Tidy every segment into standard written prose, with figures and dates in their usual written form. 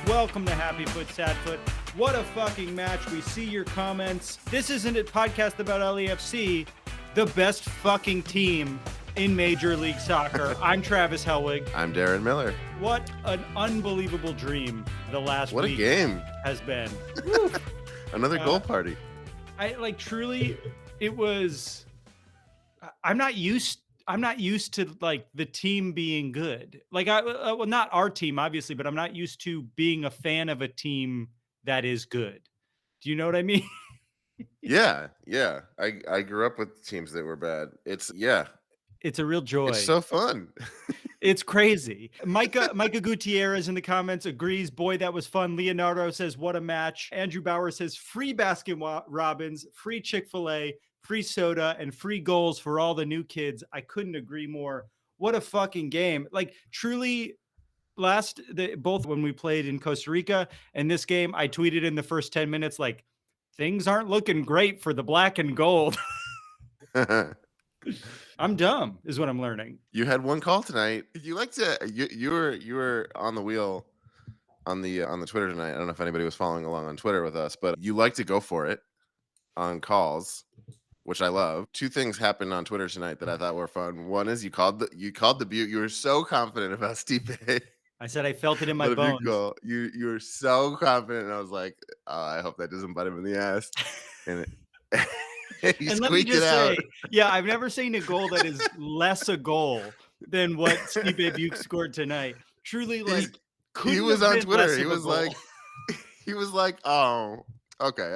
Welcome to Happy Foot, Sad Foot. What a fucking match. We see your comments. This isn't a podcast about LAFC, the best fucking team in Major League Soccer. I'm Travis Hellwig. I'm Darren Miller. What an unbelievable dream the last What a week game has been. Another goal party. Truly, it was. I'm not used to like the team being good. Like well, not our team obviously, but I'm not used to being a fan of a team that is good. Do you know what I mean? Yeah. I grew up with teams that were bad. It's a real joy. It's so fun. It's crazy. Micah Gutierrez in the comments agrees. Boy, that was fun. Leonardo says, what a match. Andrew Bauer says, free Baskin Robbins, free Chick-fil-A, free soda, and free goals for all the new kids. I couldn't agree more. What a fucking game. Like, truly, both when we played in Costa Rica and this game, I tweeted in the first 10 minutes, like, things aren't looking great for the black and gold. I'm dumb is what I'm learning. You had one call tonight. You were on the wheel on the Twitter tonight. I don't know if anybody was following along on Twitter with us, but you like to go for it on calls, which I love. Two things happened on Twitter tonight that I thought were fun. One is you called the Butte. You were so confident about Stipe. I said I felt it in my bones. You were so confident, and I was like, I hope that doesn't bite him in the ass. And and let me just say, I've never seen a goal that is less a goal than what Stipe Butte scored tonight. Truly, like, he was on Twitter. He was like, oh, okay,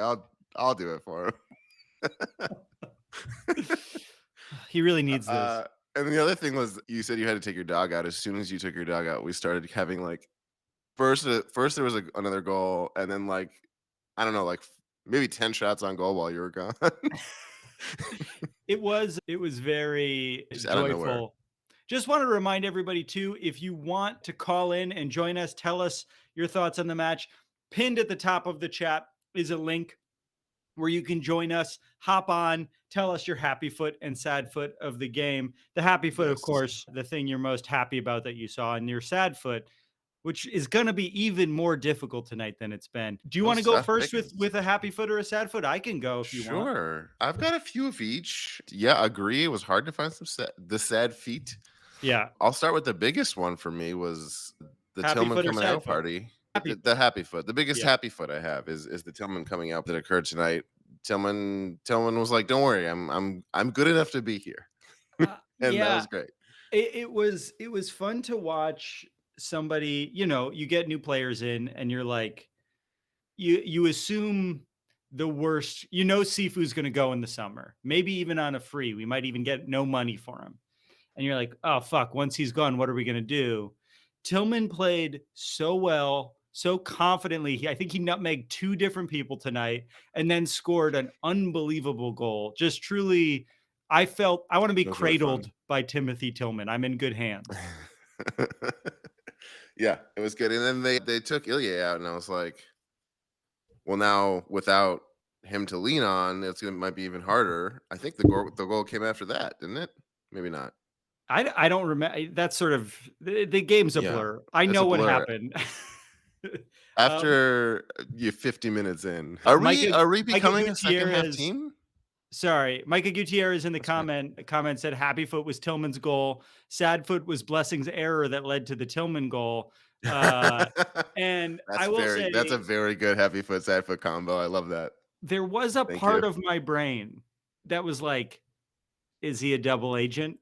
I'll do it for him. He really needs this. And the other thing was, you said you had to take your dog out. As soon as you took your dog out, we started having like, first there was another goal, and then like, I don't know, like maybe 10 shots on goal while you were gone. It was very joyful. Just want to remind everybody too, if you want to call in and join us, tell us your thoughts on the match. Pinned at the top of the chat is a link where you can join us, hop on, tell us your happy foot and sad foot of the game. The happy foot, of course, the thing you're most happy about that you saw, and your sad foot, which is going to be even more difficult tonight than it's been. Do you want to go first with a happy foot or a sad foot? I can go if you want. Sure. I've got a few of each. Yeah, agree. It was hard to find the sad feet. Yeah. I'll start with the biggest one for me was the happy Tillman coming out party. The happy foot. The biggest happy foot I have is the Tillman coming out that occurred tonight. Tillman was like, "Don't worry, I'm good enough to be here," and that was great. It was fun to watch somebody. You get new players in, and you're like, you assume the worst. Sifu's going to go in the summer, maybe even on a free. We might even get no money for him, and you're like, "Oh fuck! Once he's gone, what are we going to do?" Tillman played so well, so confidently. I think he nutmegged 2 different people tonight and then scored an unbelievable goal. Just truly, I want to be cradled by Timothy Tillman. I'm in good hands. Yeah, it was good. And then they took Ilya out, and I was like, well, now without him to lean on, it might be even harder. I think the goal came after that, didn't it? Maybe not. I don't remember. That's sort of the game's a blur. I know what happened. After you 50 minutes in, are we becoming a second half team? Sorry, Micah Gutierrez in the comment said happy foot was Tillman's goal. Sad foot was Blessing's error that led to the Tillman goal. And that's a very good happy foot sad foot combo. I love that. There was a part of my brain that was like, is he a double agent?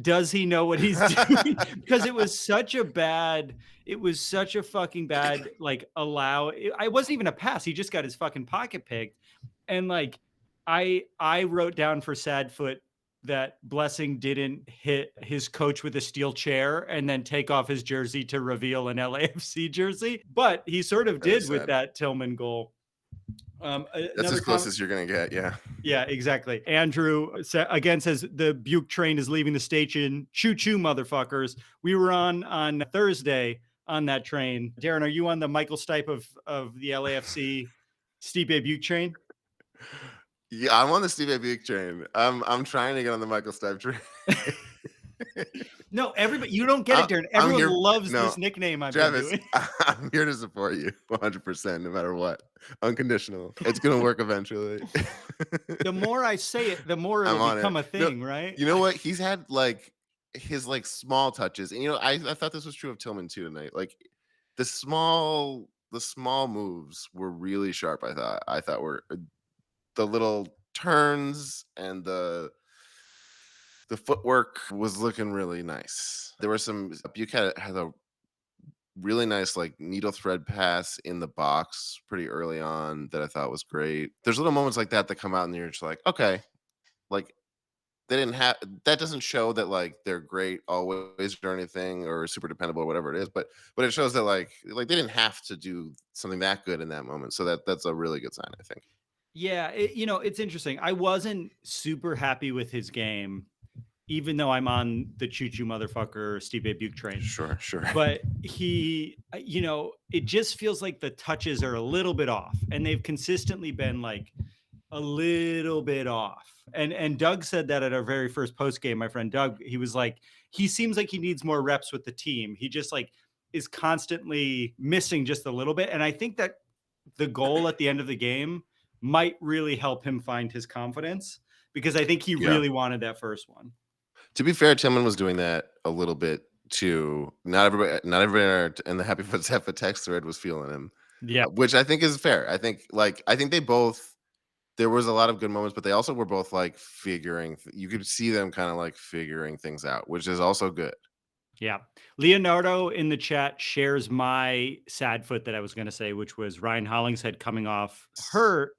Does he know what he's doing? Because it was such a fucking bad, like, it wasn't even a pass. He just got his fucking pocket picked. And like, I wrote down for sad foot that Blessing didn't hit his coach with a steel chair and then take off his jersey to reveal an LAFC jersey. But he sort of did with that Tillman goal. That's as close as you're gonna get. Yeah, exactly. Andrew again says the Butte train is leaving the station. Choo choo, motherfuckers. We were on Thursday on that train. Darren, are you on the Michael Stipe of the LAFC Stipe Butte train? Yeah, I'm on the Stipe Butte train. I'm trying to get on the Michael Stipe train. No, everybody, you don't get it, Darren. I'm Everyone here. loves No, this nickname I've Travis, been doing. I'm here to support you 100%, no matter what. Unconditional. It's gonna work eventually. The more I say it, the more I'm it'll on it. become a No, thing, right? you know what? He's had like his like small touches, and I thought this was true of Tillman too tonight. Like the small moves were really sharp. I thought were the little turns and the footwork was looking really nice. There were some Buchanan had a really nice like needle thread pass in the box pretty early on that I thought was great. There's little moments like that that come out and you're just like, okay, like they didn't have that doesn't show that like they're great always or anything or super dependable or whatever it is, but it shows that like they didn't have to do something that good in that moment. So that's a really good sign, I think. Yeah, it's interesting. I wasn't super happy with his game, even though I'm on the choo-choo motherfucker Stipe Buke train. Sure. But it just feels like the touches are a little bit off, and they've consistently been like a little bit off. And Doug said that at our very first post game. My friend Doug, he was like, he seems like he needs more reps with the team. He just like is constantly missing just a little bit. And I think that the goal at the end of the game might really help him find his confidence, because I think he Yeah. really wanted that first one. To be fair, Tillman was doing that a little bit too. Not everybody in the Happy Foot Zephyr text thread was feeling him. Yeah. Which I think is fair. I think they both, there was a lot of good moments, but they also were both like you could see them kind of like figuring things out, which is also good. Yeah. Leonardo in the chat shares my sad foot that I was going to say, which was Ryan Hollingshead coming off hurt.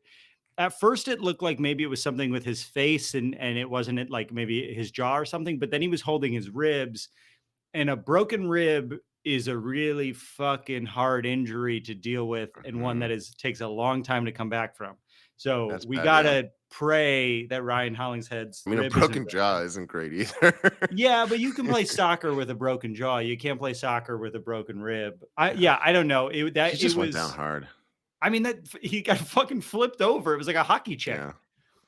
At first, it looked like maybe it was something with his face and it wasn't like maybe his jaw or something, but then he was holding his ribs, and a broken rib is a really fucking hard injury to deal with, and one that takes a long time to come back from. So That's we bad, gotta yeah. pray that Ryan Hollingshead's I mean, a rib broken isn't jaw isn't great either. Yeah, but you can play soccer with a broken jaw. You can't play soccer with a broken rib. I don't know. He just went down hard. I mean, that he got fucking flipped over. It was like a hockey check.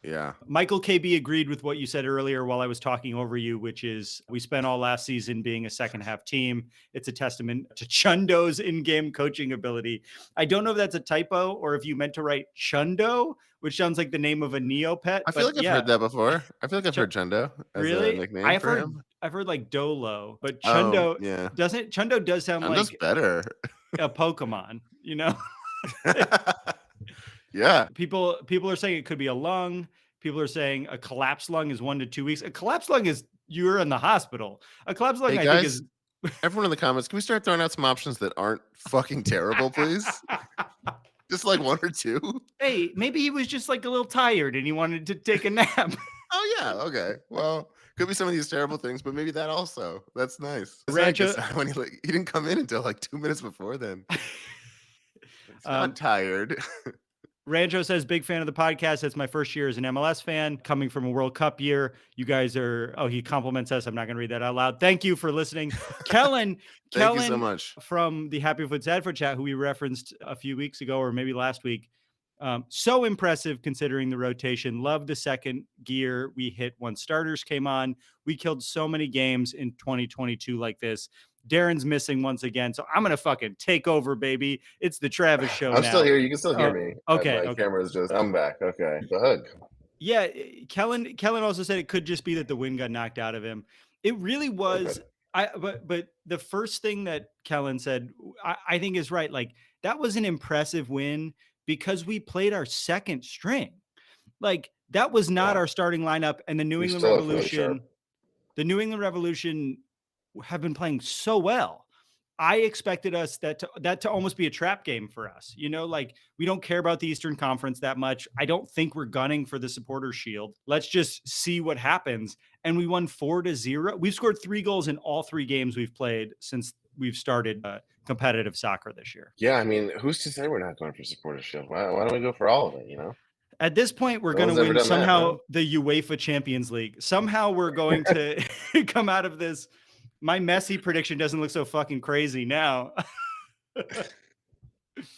Yeah. Michael KB agreed with what you said earlier while I was talking over you, which is we spent all last season being a second half team. It's a testament to Chundo's in-game coaching ability. I don't know if that's a typo or if you meant to write Chundo, which sounds like the name of a Neopet. I feel like I've heard that before. I feel like I've heard Chundo as a nickname for him. I've heard like Dolo, but Chundo Chundo does sound Chundo's like better. a Pokemon, Yeah. People are saying it could be a lung. People are saying a collapsed lung is 1 to 2 weeks. A collapsed lung is you're in the hospital. A collapsed lung, Hey I guys, think is everyone in the comments, can we start throwing out some options that aren't fucking terrible, please? Just like 1 or 2. Hey, maybe he was just like a little tired and he wanted to take a nap. Oh yeah, okay. Well, could be some of these terrible things, but maybe that also. That's nice. Rancho, when he didn't come in until like 2 minutes before then. He's not tired. Rancho says, big fan of the podcast. It's my first year as an MLS fan, coming from a World Cup year. You guys are, he compliments us. I'm not going to read that out loud. Thank you for listening. Kellen, Thank you so much. From the Happy Foot Sad Foot chat, who we referenced a few weeks ago, or maybe last week. So impressive considering the rotation. Love the second gear we hit once starters came on. We killed so many games in 2022 like this. Darren's missing once again, so I'm gonna fucking take over, baby. It's the Travis show. I'm still here. You can still hear me. Okay. My camera's just. I'm back. Okay. Go ahead. Yeah, Kellen also said it could just be that the wind got knocked out of him. It really was. Okay. But the first thing that Kellen said, I think is right. Like that was an impressive win because we played our second string. Like that was not our starting lineup, and the New England Revolution have been playing so well. I expected us that to almost be a trap game for us. Like we don't care about the Eastern Conference that much. I don't think we're gunning for the Supporters Shield. Let's just see what happens. And we won 4-0. We've scored 3 goals in all 3 games we've played since we've started competitive soccer this year. Yeah, I mean, who's to say we're not going for Supporters Shield? Why don't we go for all of it? At this point, we're going to win somehow the UEFA Champions League. Somehow we're going to come out of this. My Messi prediction doesn't look so fucking crazy now.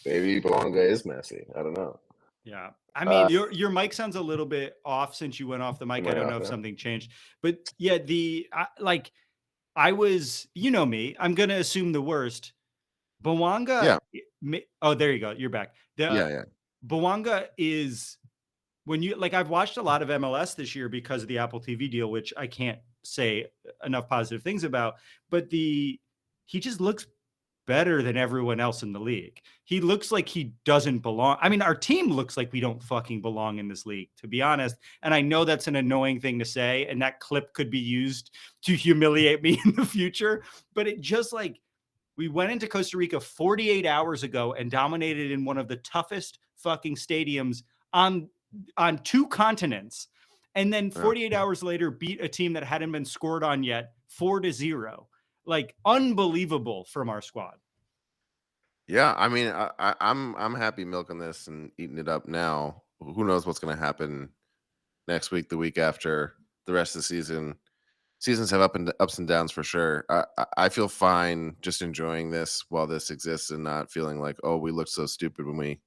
Maybe Bouanga is Messi. I don't know. Yeah. I mean, your mic sounds a little bit off since you went off the mic. I don't know if something changed. But yeah, I was, you know me, I'm gonna assume the worst. Bouanga, Yeah, oh, there you go. You're back. The yeah, yeah. Bouanga is when you like. I've watched a lot of MLS this year because of the Apple TV deal, which I can't say enough positive things about. But he just looks better than everyone else in the league. He looks like he doesn't belong. I mean, our team looks like we don't fucking belong in this league, to be honest. And I know that's an annoying thing to say, and that clip could be used to humiliate me in the future. But it just like we went into Costa Rica 48 hours ago and dominated in one of the toughest fucking stadiums on on two continents. And then Yeah. 48 hours later beat a team that hadn't been scored on yet 4-0. Like unbelievable from our squad. Yeah, I mean, I'm happy milking this and eating it up now. Who knows what's going to happen next week, the week after, the rest of the season. Seasons have ups and downs for sure. I feel fine just enjoying this while this exists and not feeling like, oh, we looked so stupid when we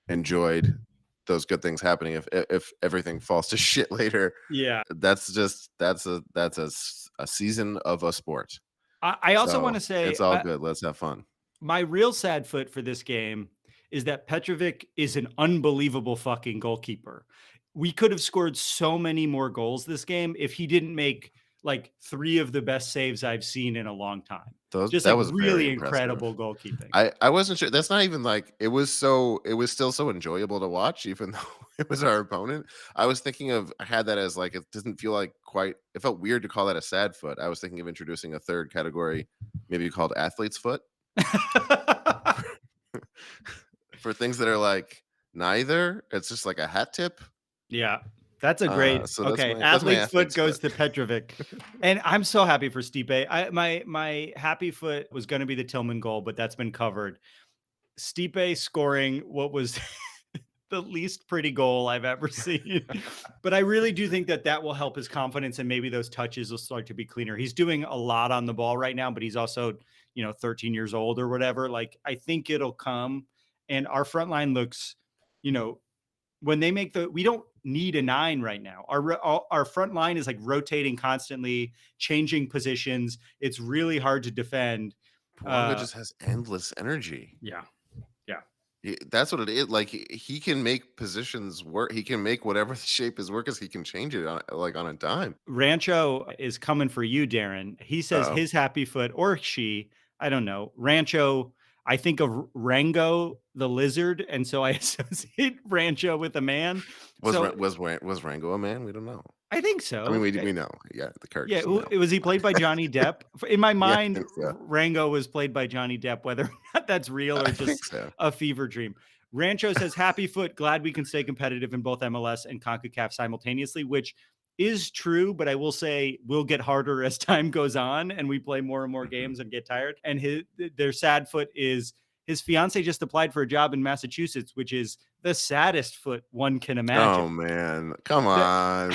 enjoyed those good things happening. If everything falls to shit later, Yeah. that's a season of a sport. I also want So to say it's all good. Let's have fun. my real sad foot for this game is that Petrovic is an unbelievable fucking goalkeeper. We could have scored so many more goals this game if he didn't make like 3 of the best saves I've seen in a long time. Just That like was very really impressive. incredible goalkeeping. I wasn't sure. That's not even like it was still so enjoyable to watch, even though it was our opponent. I was thinking of I had that as like it doesn't feel like quite it felt weird to call that a sad foot. I was thinking of introducing a third category, maybe called athlete's foot. For things that are like neither. It's just like a hat tip. Yeah. That's a great So okay. that's my Athlete's foot athlete's goes foot. to Petrovic. And I'm so happy for Stipe. My happy foot was gonna be the Tillman goal, but that's been covered. Stipe scoring what was the least pretty goal I've ever seen. But I really do think that that will help his confidence and maybe those touches will start to be cleaner. He's doing a lot on the ball right now, but he's also, 13 years old or whatever. Like I think it'll come. And our front line looks, you know, when they make we don't need a 9 right now. Our front line is like rotating constantly, changing positions. It's really hard to defend. Bouanga just has endless energy. Yeah. Yeah. That's what it is. Like he can make positions work. He can make whatever the shape is work as he can change it on a dime. Rancho is coming for you, Darren. He says Uh-oh. his happy foot or she, I don't know. Rancho, I think of Rango the lizard, and so I associate Rancho with a man. Was Rango a man? We don't know. I think I mean, so. we know. Yeah, the Kirk. Yeah, So no. was he played by Johnny Depp? In my Yeah, I mind, think so. Rango was played by Johnny Depp, whether or not that's real or I think just so. a fever dream. Rancho says, happy foot, glad we can stay competitive in both MLS and CONCACAF simultaneously, which is true, but I will say will get harder as time goes on and we play more and more games and get tired. And their sad foot is his fiance just applied for a job in Massachusetts, which is the saddest foot one can imagine. Oh man, come on.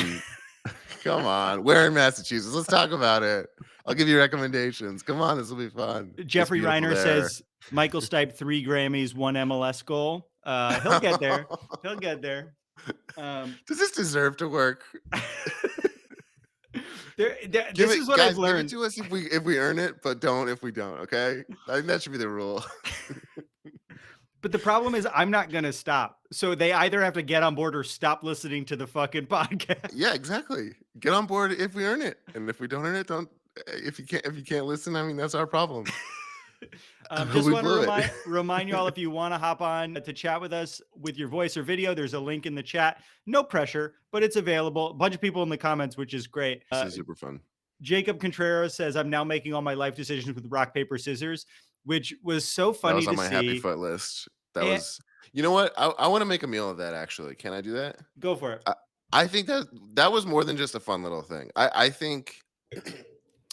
Come on. We're in Massachusetts. Let's talk about it. I'll give you recommendations. Come on, this will be fun. Jeffrey Reiner says Michael Stipe 3 Grammys, 1 MLS goal. He'll get there. He'll get there. Does this deserve to work? This is what I've learned. Give it to us if we earn it, but don't if we don't. Okay, I think that should be the rule. But the problem is I'm not going to stop. So they either have to get on board or stop listening to the fucking podcast. Yeah, exactly. Get on board if we earn it. And if we don't earn it, don't if you can't listen, I mean that's our problem. Just want to remind you all, if you want to hop on to chat with us with your voice or video, there's a link in the chat. No pressure, but it's available. A bunch of people in the comments, which is great. This is super fun. Jacob Contreras says, I'm now making all my life decisions with rock, paper, scissors, which was so funny to see. That was on my happy foot list. That was, you know what? I want to make a meal of that, actually. Can I do that? Go for it. I think that was more than just a fun little thing. I think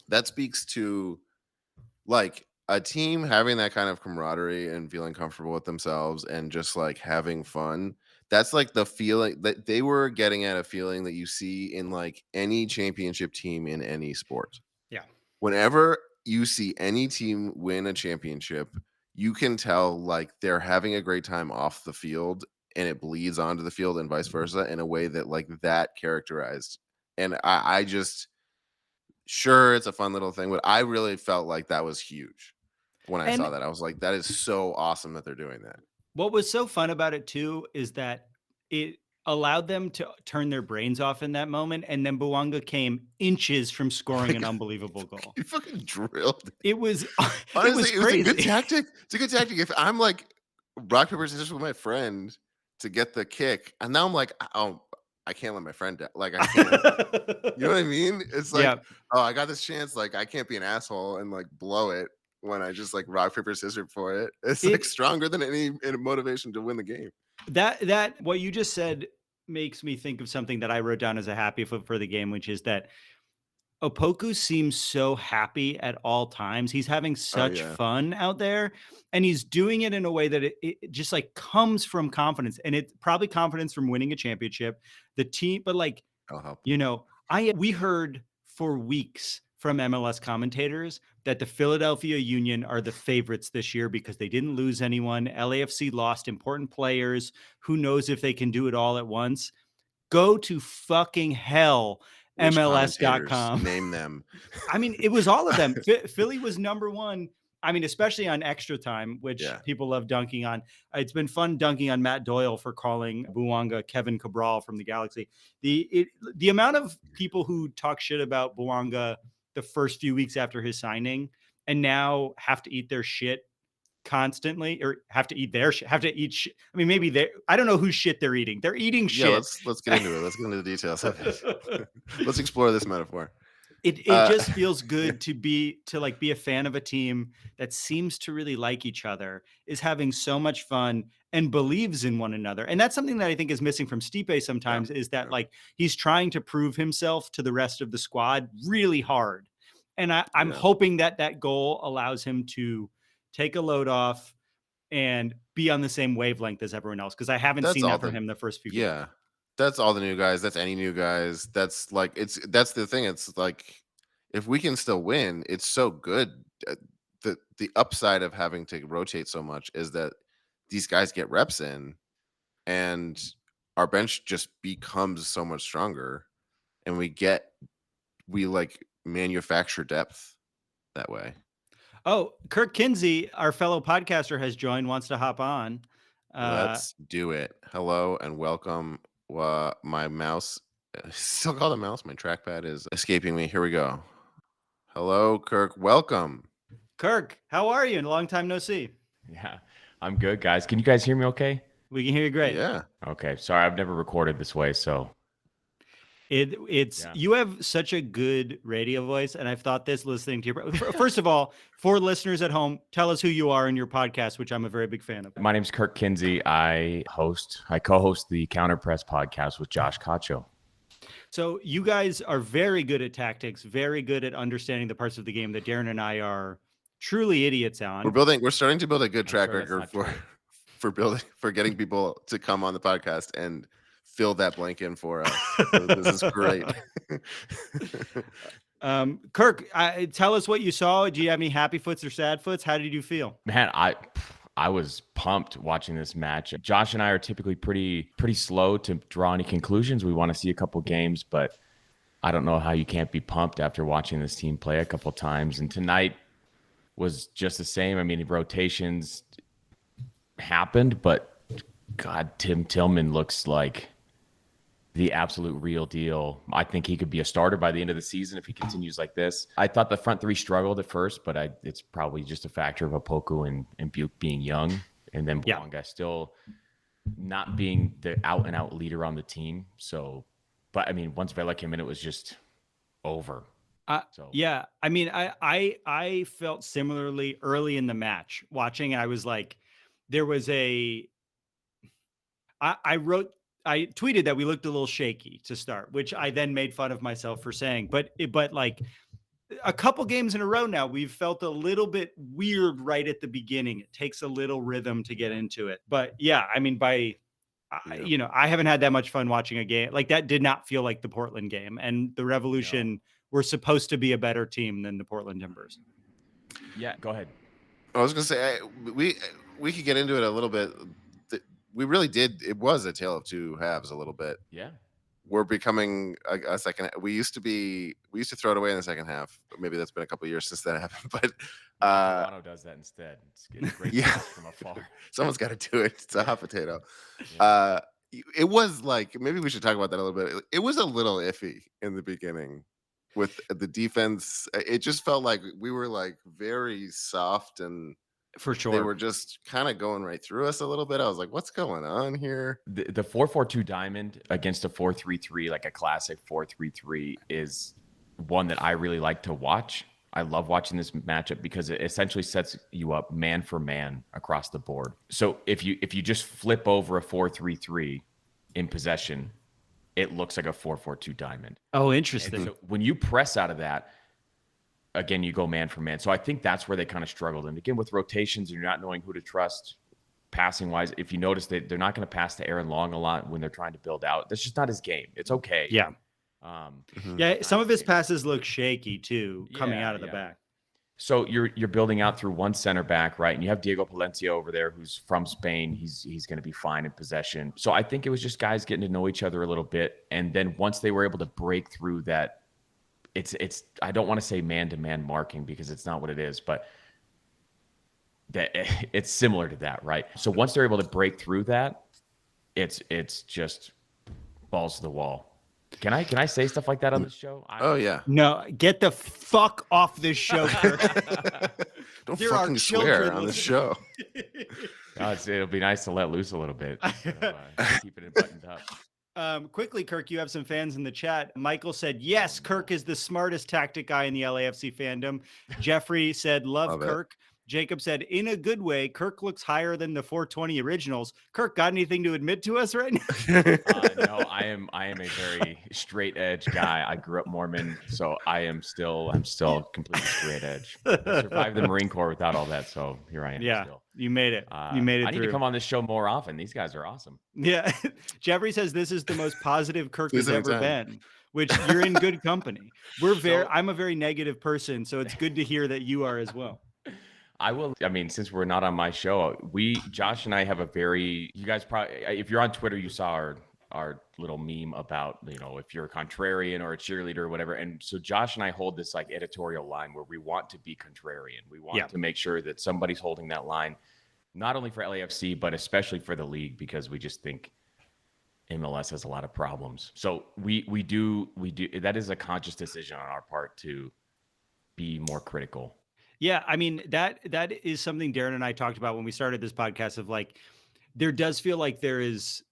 that speaks to like a team having that kind of camaraderie and feeling comfortable with themselves and just like having fun. That's like the feeling that they were getting at, a feeling that you see in like any championship team in any sport. Yeah. Whenever you see any team win a championship, you can tell like they're having a great time off the field and it bleeds onto the field and vice versa in a way that like that characterized. And I just sure, it's a fun little thing, but I really felt like that was huge when I And saw that. I was like, that is so awesome that they're doing that. what was so fun about it too is that it allowed them to turn their brains off in that moment, and then Bouanga came inches from scoring an Like, unbelievable goal. he fucking drilled. It was it Honestly, was it was a good crazy. tactic. It's a good tactic. If I'm like rock, paper, scissors with my friend to get the kick, and now I'm like, oh, I can't let my friend down. Like, I can't. You know what I mean? It's like, Yeah. oh, I got this chance. Like, I can't be an asshole and like blow it when I just like rock, paper, scissors for it. It's like It stronger than any motivation to win the game. that what you just said makes me think of something that I wrote down as a happy foot for the game, which is that Opoku seems so happy at all times. He's having Oh such yeah. fun out there, and he's doing it in a way that it just like comes from confidence, and it's probably confidence from winning a championship. The team, but like, I'll help. we heard for weeks from MLS commentators that the Philadelphia Union are the favorites this year because they didn't lose anyone. LAFC lost important players. Who knows if they can do it all at once? Go to fucking hell, Which commentators? MLS.com. Name them. I mean, it was all of them. Philly was number one. I mean, especially on extra time, which Yeah. people love dunking on. It's been fun dunking on Matt Doyle for calling Bouanga Kevin Cabral from the Galaxy. The amount of people who talk shit about Bouanga the first few weeks after his signing and now have to eat their shit constantly, or have to eat their shit, have to eat shit. I mean, maybe I don't know whose shit they're eating. They're eating shit. Yeah, let's get into it. Let's get into the details of it. Let's explore this metaphor. It just feels good to be a fan of a team that seems to really like each other, is having so much fun and believes in one another. And that's something that I think is missing from Stipe sometimes, is that like he's trying to prove himself to the rest of the squad really hard. And I'm hoping that goal allows him to take a load off and be on the same wavelength as everyone else, because I haven't seen that from him the first few games. That's all the new guys. That's any new guys. That's like that's the thing. It's like if we can still win, it's so good. The upside of having to rotate so much is that these guys get reps in, and our bench just becomes so much stronger, and we like manufacture depth that way. Oh, Kirk Kinsey, our fellow podcaster, has joined. Wants to hop on. Let's do it. Hello and welcome. My mouse, still called a mouse. My trackpad is escaping me. Here we go. Hello, Kirk. Welcome. Kirk, how are you? Long time no see. Yeah, I'm good, guys. Can you guys hear me okay? We can hear you great. Yeah. Okay. Sorry, I've never recorded this way, so. You have such a good radio voice, and I've thought this listening to you. First of all, for listeners at home, tell us who you are in your podcast, which I'm a very big fan of. My name's Kirk Kinsey. I co-host the Counter Press podcast with Josh Cacho. So you guys are very good at tactics, very good at understanding the parts of the game that Darren and I are truly idiots on. We're starting to build a good track record for getting people to come on the podcast and fill that blank in for us. So this is great. Kirk, tell us what you saw. Do you have any happy foots or sad foots? How did you feel? Man, I was pumped watching this match. Josh and I are typically pretty slow to draw any conclusions. We want to see a couple games, but I don't know how you can't be pumped after watching this team play a couple times. And tonight was just the same. I mean, rotations happened, but God, Tim Tillman looks like the absolute real deal. I think he could be a starter by the end of the season if he continues like this. I thought the front three struggled at first, but it's probably just a factor of Opoku and Buke being young, and then Bouanga still not being the out-and-out leader on the team. So, but I mean, once Vela came in, it was just over. Yeah, I mean, I felt similarly early in the match watching. I was like, there was I tweeted that we looked a little shaky to start, which I then made fun of myself for saying. But like a couple games in a row now, we've felt a little bit weird right at the beginning. It takes a little rhythm to get into it. But yeah, I mean, I haven't had that much fun watching a game like that. Did not feel like the Portland game, and the Revolution were supposed to be a better team than the Portland Timbers. Yeah, go ahead. I was going to say we could get into it a little bit. We really did. It was a tale of two halves a little bit. Yeah. we're becoming a second. We used to throw it away in the second half. Maybe that's been a couple of years since that happened. But Toronto does that instead. It's great yeah, from afar. someone's got to do it. It's a hot potato. Yeah. It was like, maybe we should talk about that a little bit. It was a little iffy in the beginning with the defense. It just felt like we were like very soft, and For sure. they were just kind of going right through us a little bit. I was like, what's going on here? The 4-4-2 diamond against a 4-3-3, like a classic 4-3-3, is one that I really like to watch. I love watching this matchup because it essentially sets you up man for man across the board. So if you just flip over a 4-3-3 in possession, it looks like a 4-4-2 diamond. Oh, interesting. And so when you press out of that, again, you go man for man. So I think that's where they kind of struggled. And again, with rotations, you're not knowing who to trust passing wise. If you notice that they're not going to pass to Aaron Long a lot when they're trying to build out. That's just not his game. It's okay. Yeah. Some of his passes look shaky too, coming out of the back. So you're building out through one center back, right? And you have Diego Palencia over there, who's from Spain. He's going to be fine in possession. So I think it was just guys getting to know each other a little bit, and then once they were able to break through that, it's I don't want to say man-to-man marking because it's not what it is, but that it's similar to that, right? So once they're able to break through that, it's just balls to the wall. Can I say stuff like that on this show? Oh yeah. No, get the fuck off this show, Kirk. Don't There fucking are swear children on the listening. show. It'll be nice to let loose a little bit. Keep it buttoned up. Quickly, Kirk, you have some fans in the chat. Michael said, yes, Kirk is the smartest tactic guy in the LAFC fandom. Jeffrey said, love Kirk. Jacob said, in a good way, Kirk looks higher than the 420 originals. Kirk, got anything to admit to us right now? No, I am a very straight edge guy. I grew up Mormon, so I'm still completely straight edge. I survived the Marine Corps without all that, so here I am. Yeah, still. you made it. You made it I need to come on this show more often. These guys are awesome. Yeah. Jeffrey says this is the most positive Kirk has ever been, which you're in good company. I'm a very negative person, so it's good to hear that you are as well. Since we're not on my show, Josh and I have you guys probably, if you're on Twitter, you saw our little meme about, if you're a contrarian or a cheerleader or whatever. And so Josh and I hold this like editorial line where we want to be contrarian. We want to make sure that somebody's holding that line, not only for LAFC, but especially for the league, because we just think MLS has a lot of problems. So we do, that is a conscious decision on our part to be more critical. Yeah, I mean, that is something Darren and I talked about when we started this podcast of like, there does feel like there is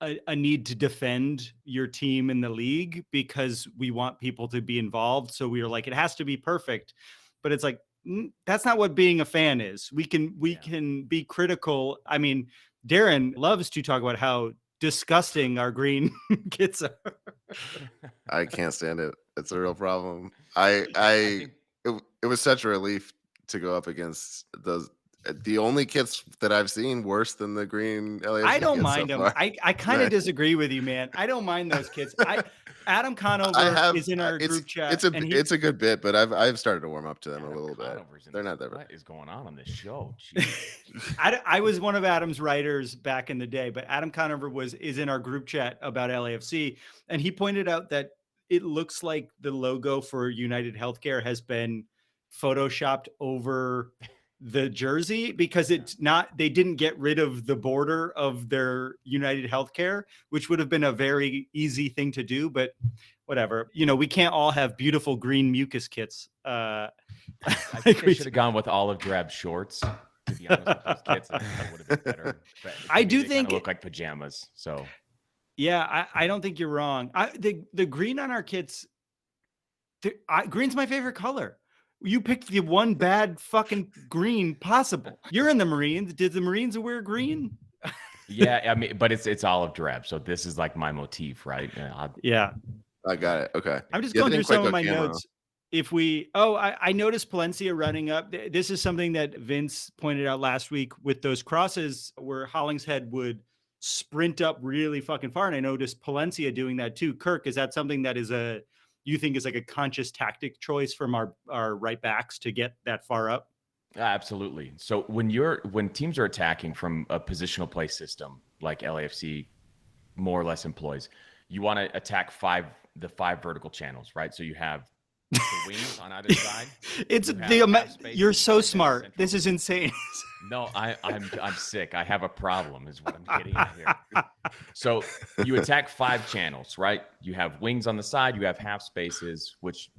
a need to defend your team in the league because we want people to be involved. So we are like, it has to be perfect, but it's like, that's not what being a fan is. We can be critical. I mean, Darren loves to talk about how disgusting our green kits are. I can't stand it. It's a real problem. It was such a relief to go up against the only kits that I've seen worse than the green LAFC. I don't mind so them. far. I kind of disagree with you, man. I don't mind those kits. Adam Conover is in our group chat. It's a good bit, but I've started to warm up to them a little bit. They're not that bad. What is going on this show? I was one of Adam's writers back in the day, but Adam Conover is in our group chat about LAFC, and he pointed out that it looks like the logo for United Healthcare has been photoshopped over the jersey because they didn't get rid of the border of their United Healthcare, which would have been a very easy thing to do, but whatever. We can't all have beautiful green mucus kits. I think they should have gone with olive drab shorts. To be honest with those kits, that would have been better. But I do think look like pajamas. So yeah, I don't think you're wrong. The green on our kits, green's my favorite color. You picked the one bad fucking green possible. You're in the Marines. Did the Marines wear green? Yeah, I mean, but it's olive drab. So this is like my motif, right? Yeah. I got it. Okay. I'm just going through some of my notes. I noticed Palencia running up. This is something that Vince pointed out last week with those crosses where Hollingshead would sprint up really fucking far. And I noticed Palencia doing that too. Kirk, is that something that you think is like a conscious tactic choice from our right backs to get that far up? Absolutely. So when teams are attacking from a positional play system like LAFC more or less employs, you want to attack the 5 vertical channels, right? So you have the wings on either side. It's You have the half spaces, you're so and then smart. central This is wing. insane. No, I'm sick. I have a problem, is what I'm getting at here. So you attack 5 channels, right? You have wings on the side, you have half spaces, which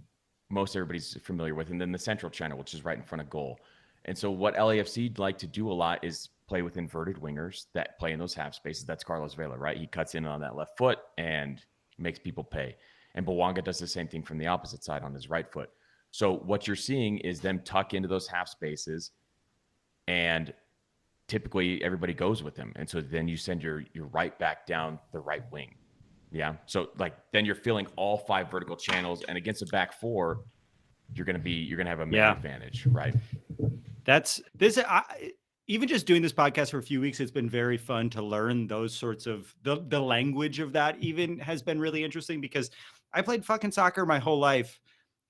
most everybody's familiar with, and then the central channel, which is right in front of goal. And so what LAFC like to do a lot is play with inverted wingers that play in those half spaces. That's Carlos Vela, right? He cuts in on that left foot and makes people pay. And Bouanga does the same thing from the opposite side on his right foot. So what you're seeing is them tuck into those half spaces, and typically everybody goes with him. And so then you send your right back down the right wing. Yeah. So like then you're filling all 5 vertical channels, and against a back 4, you're going to have a man advantage, right? That's this. Even just doing this podcast for a few weeks, it's been very fun to learn those sorts of the language of that. Even has been really interesting because I played fucking soccer my whole life,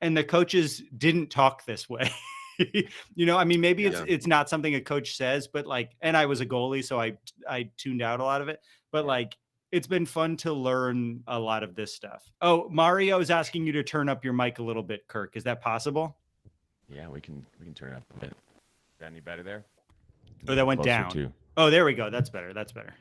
and the coaches didn't talk this way. I mean, maybe it's not something a coach says, but like, and I was a goalie, so I tuned out a lot of it. But like, it's been fun to learn a lot of this stuff. Oh, Mario is asking you to turn up your mic a little bit, Kirk. Is that possible? Yeah, we can turn it up a bit. Is that any better there? Oh, that went down. Oh, there we go. That's better. That's better.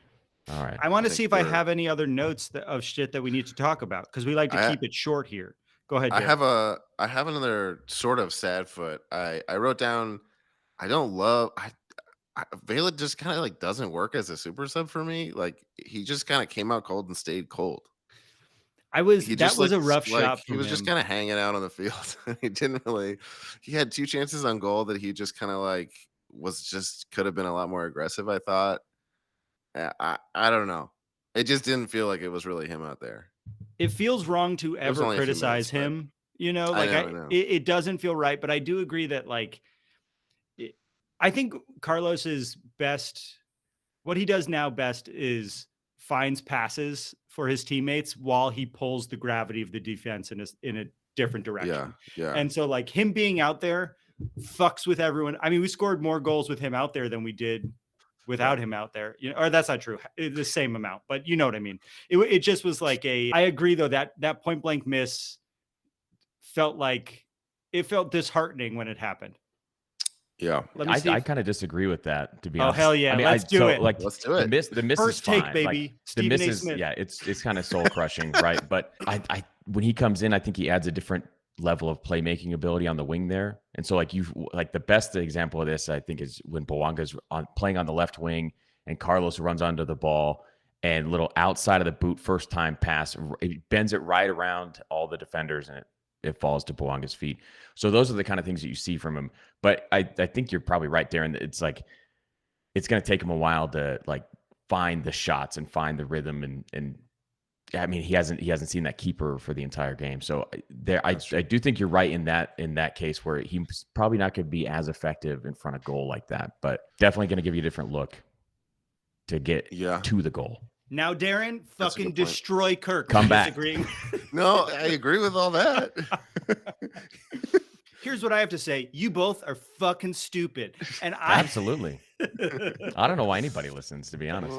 All right. I want to see if I have any other notes of shit that we need to talk about, because we like to keep it short here. Go ahead. Derek. I have another sort of sad foot. I wrote down, Vela just kind of like doesn't work as a super sub for me. Like he just kind of came out cold and stayed cold. That was a rough shot. He was just kind of hanging out on the field. He had 2 chances on goal that he just kind of like could have been a lot more aggressive, I thought. I don't know. It just didn't feel like it was really him out there. It feels wrong to ever criticize him. It doesn't feel right, but I do agree that like, I think Carlos's best, what he does now best is finds passes for his teammates while he pulls the gravity of the defense in a different direction. Yeah. And so like him being out there fucks with everyone. I mean, we scored more goals with him out there than we did without him out there, or that's not true. The same amount, but you know what I mean? It just was like I agree though, that point blank miss felt disheartening when it happened. Yeah. I kind of disagree with that, to be honest. Oh, hell yeah. I mean, let's do it. Like, let's do it. The miss First is fine. take, baby. Like, Stephen the miss A. is, Smith. yeah, it's kind of soul crushing, right? But I when he comes in, I think he adds a different level of playmaking ability on the wing there. And so like the best example of this, I think, is when Bouanga's playing on the left wing and Carlos runs onto the ball and little outside of the boot first time pass, it bends it right around all the defenders and it falls to Bouanga's feet. So those are the kind of things that you see from him. But I think you're probably right, Darren. It's like it's going to take him a while to like find the shots and find the rhythm. And I mean, he hasn't seen that keeper for the entire game. So I do think you're right in that case where he's probably not going to be as effective in front of goal like that, but definitely going to give you a different look to get to the goal. Now, Darren, fucking destroy Kirk. Come back. No, I agree with all that. Here's what I have to say. You both are fucking stupid. And Absolutely. I don't know why anybody listens, to be honest.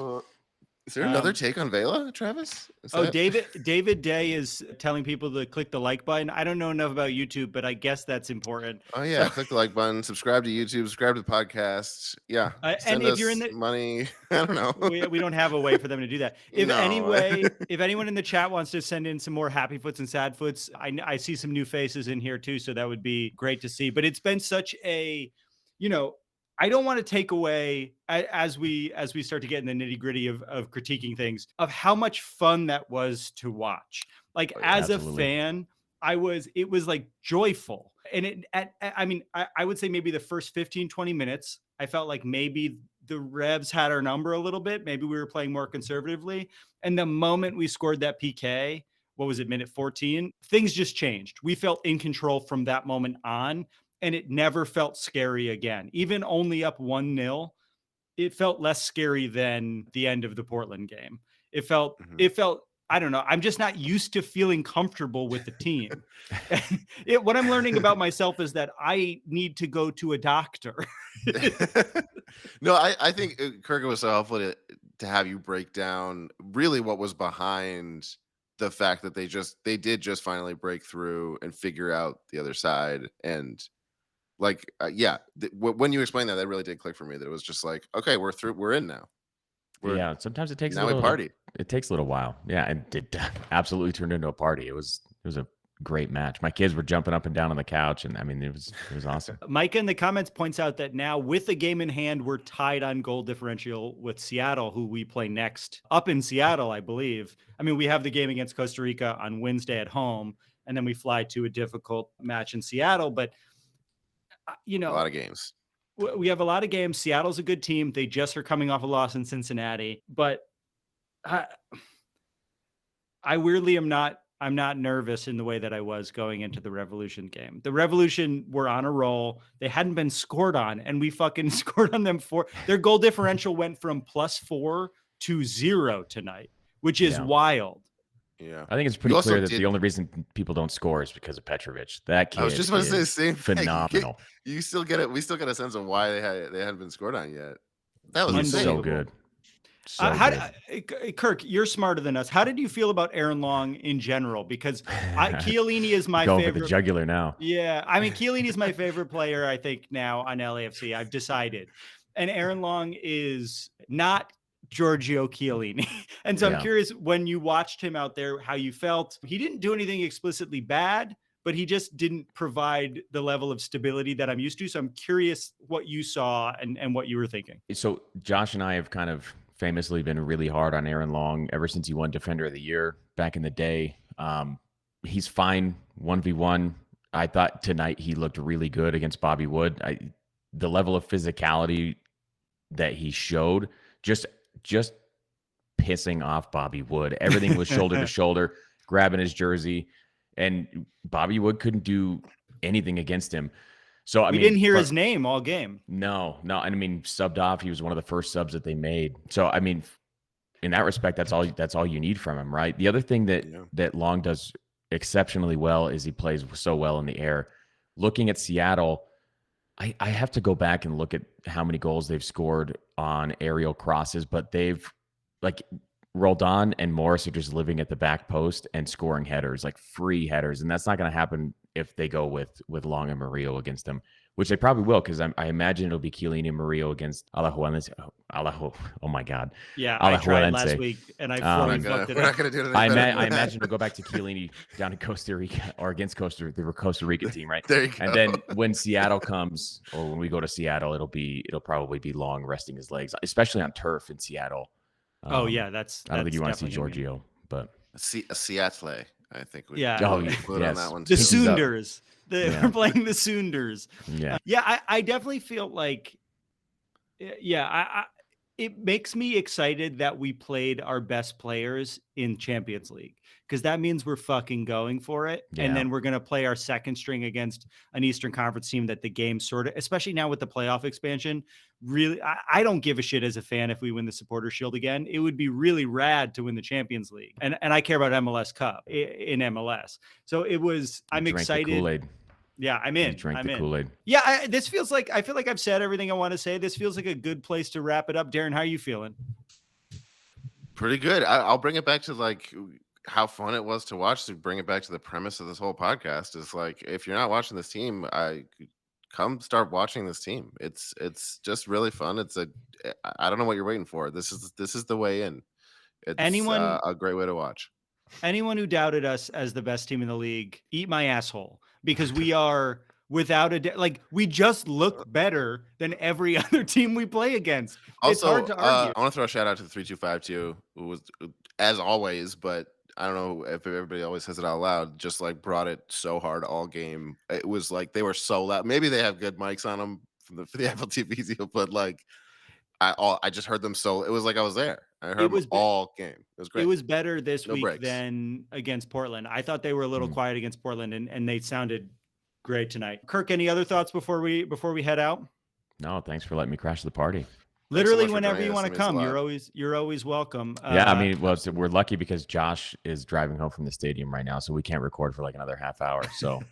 Is there another take on Vela, Travis? David Day is telling people to click the like button. I don't know enough about YouTube, but I guess that's important. Oh yeah, click the like button, subscribe to YouTube, subscribe to the podcast. Yeah, and if you're in the money, I don't know. we don't have a way for them to do that. If anyone in the chat wants to send in some more happy foots and sad foots, I see some new faces in here too, so that would be great to see. But it's been such a, I don't want to take away as we start to get in the nitty gritty of critiquing things, of how much fun that was to watch. Like as a fan, it was like joyful. And I would say maybe the first 15, 20 minutes, I felt like maybe the Revs had our number a little bit. Maybe we were playing more conservatively. And the moment we scored that PK, what was it, minute 14, things just changed. We felt in control from that moment on. And it never felt scary again. Even only up 1-0, it felt less scary than the end of the Portland game. It felt, I don't know. I'm just not used to feeling comfortable with the team. What I'm learning about myself is that I need to go to a doctor. No, I think Kirk was so helpful to have you break down really what was behind the fact that they did just finally break through and figure out the other side. And like, when you explained that really did click for me, that it was just like, okay, we're in now. Sometimes it takes now a little party. It takes a little while. Yeah, and it absolutely turned into a party. It was a great match. My kids were jumping up and down on the couch, and I mean, it was awesome. Mike in the comments points out that now with the game in hand, we're tied on goal differential with Seattle, who we play next up in Seattle, I believe. I mean, we have the game against Costa Rica on Wednesday at home, and then we fly to a difficult match in Seattle. But a lot of games. We have a lot of games. Seattle's a good team. They just are coming off a loss in Cincinnati, but I weirdly I'm not nervous in the way that I was going into the Revolution game. The Revolution were on a roll. They hadn't been scored on, and we fucking scored on them their goal differential went from +4 to 0 tonight, which is wild. Yeah. I think it's pretty clear that the only reason people don't score is because of Petrovic. That kid, I was just about to say the same thing. Phenomenal. You still get it. We still get a sense of why they hadn't been scored on yet. That was so good. Kirk, you're smarter than us. How did you feel about Aaron Long in general? Because Chiellini is my favorite. Going for the jugular now. Yeah, I mean, Chiellini is my favorite player, I think, now on LAFC. I've decided. And Aaron Long is not Giorgio Chiellini. And so I'm curious, when you watched him out there, how you felt. He didn't do anything explicitly bad, but he just didn't provide the level of stability that I'm used to. So I'm curious what you saw and what you were thinking. So Josh and I have kind of famously been really hard on Aaron Long ever since he won Defender of the Year back in the day. He's fine 1v1. I thought tonight he looked really good against Bobby Wood. The level of physicality that he showed, just pissing off Bobby Wood. Everything was shoulder to shoulder, grabbing his jersey, and Bobby Wood couldn't do anything against him. So I mean, didn't hear his name all game. No. And I mean, subbed off. He was one of the first subs that they made. So I mean, in that respect, that's all you need from him, right? The other thing that Long does exceptionally well is he plays so well in the air. Looking at Seattle, I have to go back and look at how many goals they've scored on aerial crosses, but they've like Roldan and Morris are just living at the back post and scoring headers, like free headers. And that's not going to happen if they go with Long and Murillo against them, which they probably will, because I imagine it'll be Chiellini and Murillo against Alajuelense. Oh my God. Yeah, I tried last week and I fully fucked it up. We're not going to do it. I imagine we'll go back to Chiellini down in Costa Rica or against the Costa Rica team, right? There you go. And then when Seattle comes, or when we go to Seattle, it'll probably be Long resting his legs, especially on turf in Seattle. I don't think you want to see Giorgio, but a Seattle, I think. On that one the Soonders. They're playing the Soonders. Yeah. I definitely feel like, it makes me excited that we played our best players in Champions League, because that means we're fucking going for it. Yeah. And then we're going to play our second string against an Eastern Conference team that the game sort of, especially now with the playoff expansion, really, I don't give a shit as a fan if we win the Supporter Shield again. It would be really rad to win the Champions League. And I care about MLS Cup in MLS. So I'm excited. Yeah, I'm in. Drink the Kool-Aid. Yeah, I feel like I've said everything I want to say. This feels like a good place to wrap it up. Darren, how are you feeling? Pretty good. I'll bring it back to like how fun it was to watch. To bring it back to the premise of this whole podcast is like, if you're not watching this team, come start watching this team. It's just really fun. I don't know what you're waiting for. This is the way in. It's a great way to watch. Anyone who doubted us as the best team in the league, eat my asshole, because we are without we just look better than every other team we play against. Also, it's hard to argue. I want to throw a shout out to the 3252, who was, as always, but I don't know if everybody always says it out loud, just like brought it so hard all game. It was like they were so loud. Maybe they have good mics on them for the Apple TV deal, but like I just heard them so. It was like I was there. I heard them all game. It was great. It was better this week breaks. than against Portland. I thought they were a little quiet against Portland, and they sounded great tonight. Kirk, any other thoughts before we head out? No, thanks for letting me crash the party. Literally, so whenever you want to come, you're always welcome. Yeah, I mean, we're lucky because Josh is driving home from the stadium right now, so we can't record for like another half hour. So,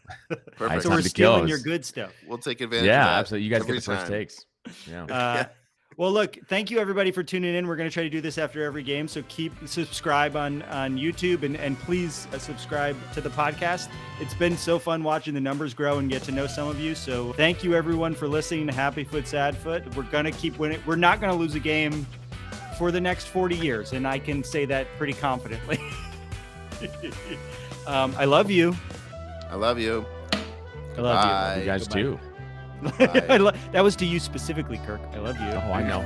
so we're stealing your good stuff. We'll take advantage. Yeah, of that absolutely. You guys get the time. first takes. Yeah. Well, look, thank you everybody for tuning in. We're going to try to do this after every game. So subscribe on YouTube and please subscribe to the podcast. It's been so fun watching the numbers grow and get to know some of you. So thank you everyone for listening to Happy Foot, Sad Foot. We're going to keep winning. We're not going to lose a game for the next 40 years. And I can say that pretty confidently. I love you. I love you. I love Bye. You guys too. That was to you specifically, Kirk. I love you. Oh, I know.